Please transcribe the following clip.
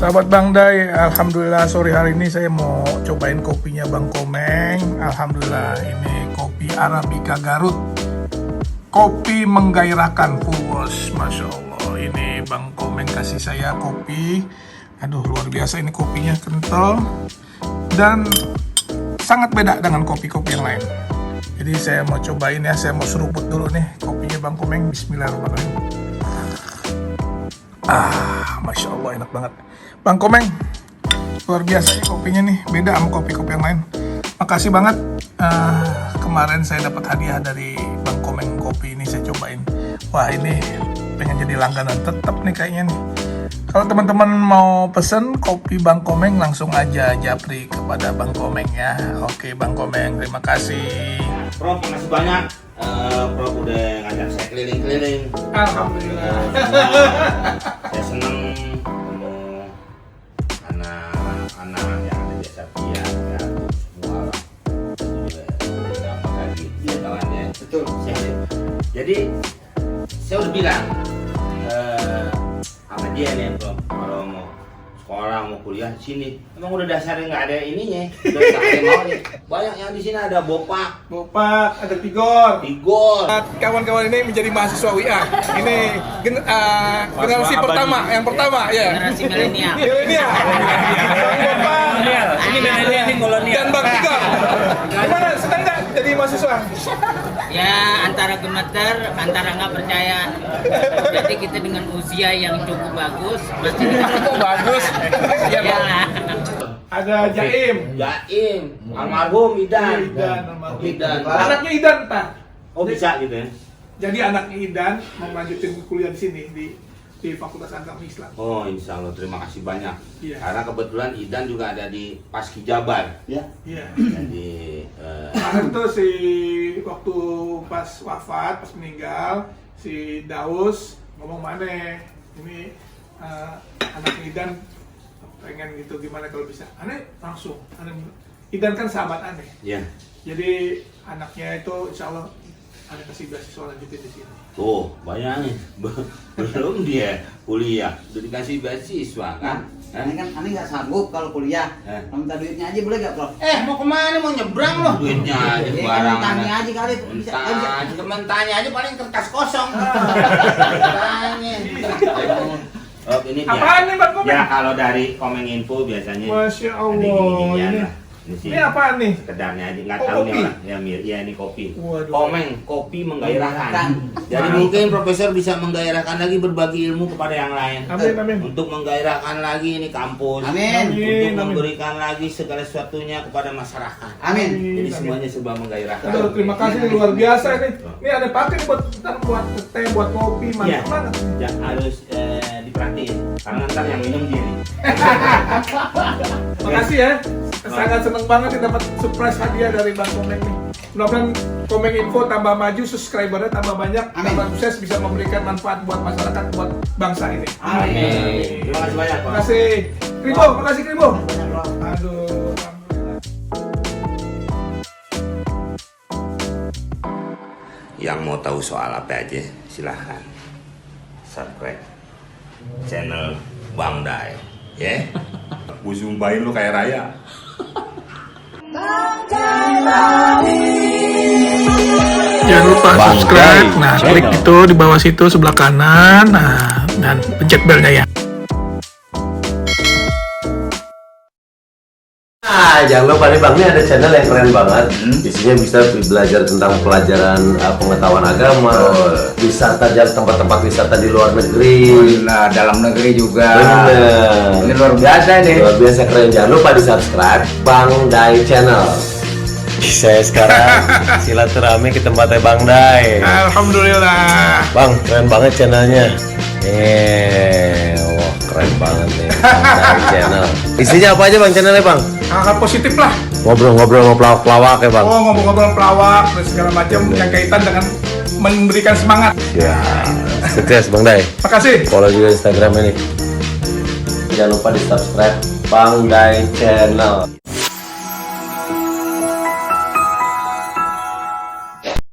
Sahabat Bang Day, alhamdulillah sore hari ini saya mau cobain kopinya Bang Komeng. Alhamdulillah ini kopi Arabica Garut. Kopi menggairahkan, full, masya Allah. Ini Bang Komeng kasih saya kopi. Aduh, luar biasa ini kopinya, kental dan sangat beda dengan kopi-kopi yang lain. Jadi saya mau cobain ya, saya mau seruput dulu nih kopinya Bang Komeng. Bismillahirrahmanirrahim. Masya Allah enak banget. Bang Komeng, luar biasa nih kopinya nih, beda sama kopi-kopi yang lain. Makasih banget. Kemarin saya dapat hadiah dari Bang Komeng kopi ini, saya cobain. Wah ini pengen jadi langganan tetap nih kayaknya nih. Kalau teman-teman mau pesen kopi Bang Komeng, langsung aja japri kepada Bang Komeng ya. Oke Bang Komeng, terima kasih. Prof, makasih banyak. Prof udah ngajak saya keliling-keliling. Alhamdulillah. Saya senang ketemu anak-anak yang ada di Satya, ya, semua lah. Juga lagi kawannya. Betul. Jadi saya udah bilang sama dia nih, Prof, kalau mau sekolah mau kuliah di sini, emang udah dasarnya nggak ada ininya, udah nggak ada maunya. Banyak yang di sini ada bopak, ada Tigor. Kawan-kawan ini menjadi mahasiswa WIA. Ini generasi pertama, yang pertama ya. Generasi milenial. Milenial. Ini milenial, ini kolonial. Dan Bang Tigor. Gimana, senang nggak jadi mahasiswa? Ya antara gemeter, antara nggak percaya. Jadi kita dengan usia yang cukup bagus, pasti kita Bagus. ya. Ada Jaim. almarhum Idan. Idan. Anaknya Idan, Pak. Oh bisa gitu ya? Jadi anaknya Idan mau lanjutin kuliah di sini di Fakultas Agama Islam. Oh insya Allah, terima kasih banyak. Iya. Karena kebetulan Idan juga ada di Paski Jabar. Ya. Iya. Jadi Kemarin tuh waktu pas wafat, pas meninggal, si Daus ngomong mana ini anaknya Idan pengen gitu, gimana kalau bisa aneh langsung Idan kan sahabat aneh. ya. Jadi anaknya itu insya Allah ada kasih beasiswa lanjutin di sini. Tuh bayangin belum dia kuliah udah dikasih beasiswa kan? Ini kan aneh nggak sanggup kalau kuliah. Minta duitnya aja boleh nggak, Prof? Mau kemana, mau nyebrang loh duitnya aja sembarangan. Tanya aja kali bisa. Temen tanya aja paling kertas kosong. Tanya. Oh, ini Apaan nih Bang Komeng? Ya kalau dari Komeng Info biasanya. Masya Allah, ada gini-ginian ini. lah. Sih. Ini apaan nih? Sekedarnya aja nggak Oh, tahu nih kopi? orang. Ya Mir, ya ini kopi. Waduh. Komeng, kopi menggairahkan. Jadi Mantap. mungkin Profesor bisa menggairahkan lagi berbagi ilmu kepada yang lain. Amin. Untuk menggairahkan lagi ini kampus. Amin. Untuk Amin. memberikan lagi segala sesuatunya kepada masyarakat. Amin. Jadi Amin. semuanya serba menggairahkan. Aduh, terima kasih nih, luar biasa ini. Ini ada pakai buat teh, buat kopi, Iya. mantap banget. Ya, harus diperhatiin. Karena ntar yang minum gini. Makasih ya. Sangat seneng banget dapat surprise hadiah dari Bang Komeng nih. Mudah-mudahan Komeng Info tambah maju, subscribernya tambah banyak, Amin. tambah sukses, bisa memberikan manfaat buat masyarakat, buat bangsa ini. Amin. Terima kasih banyak, Pak. Terima kasih. Kribo, makasih Kribo. Banyak, Prof. Aduh, alhamdulillah. Yang mau tahu soal apa aja, silahkan subscribe channel Bang Day, ya. Gue sumpahin lu kayak Raya. Jangan lupa subscribe. Nah, klik itu di bawah situ sebelah kanan. Nah, dan pencet belnya ya. Jangan lupa nih Bang, ini ada channel yang keren banget. Isinya bisa belajar tentang pelajaran pengetahuan agama, wisata, tempat-tempat wisata di luar negeri. Nah, dalam negeri juga. Bener. Ini luar biasa nih. Luar biasa keren. Jangan lupa di subscribe Bang Day Channel. Saya sekarang silaturahmi ke tempatnya Bang Day. Alhamdulillah. Bang, keren banget channelnya. Wah keren banget nih Bang Day Channel. Isinya apa aja Bang channelnya Bang? Hal-hal positif lah. Ngobrol-ngobrol sama pelawak-pelawak ya Bang. Oh, ngobrol-ngobrol pelawak dan segala macam yang kaitan dengan memberikan semangat. Ya, sukses Bang Day. Makasih. Follow juga Instagram ini. Jangan lupa di subscribe Bang Day Channel.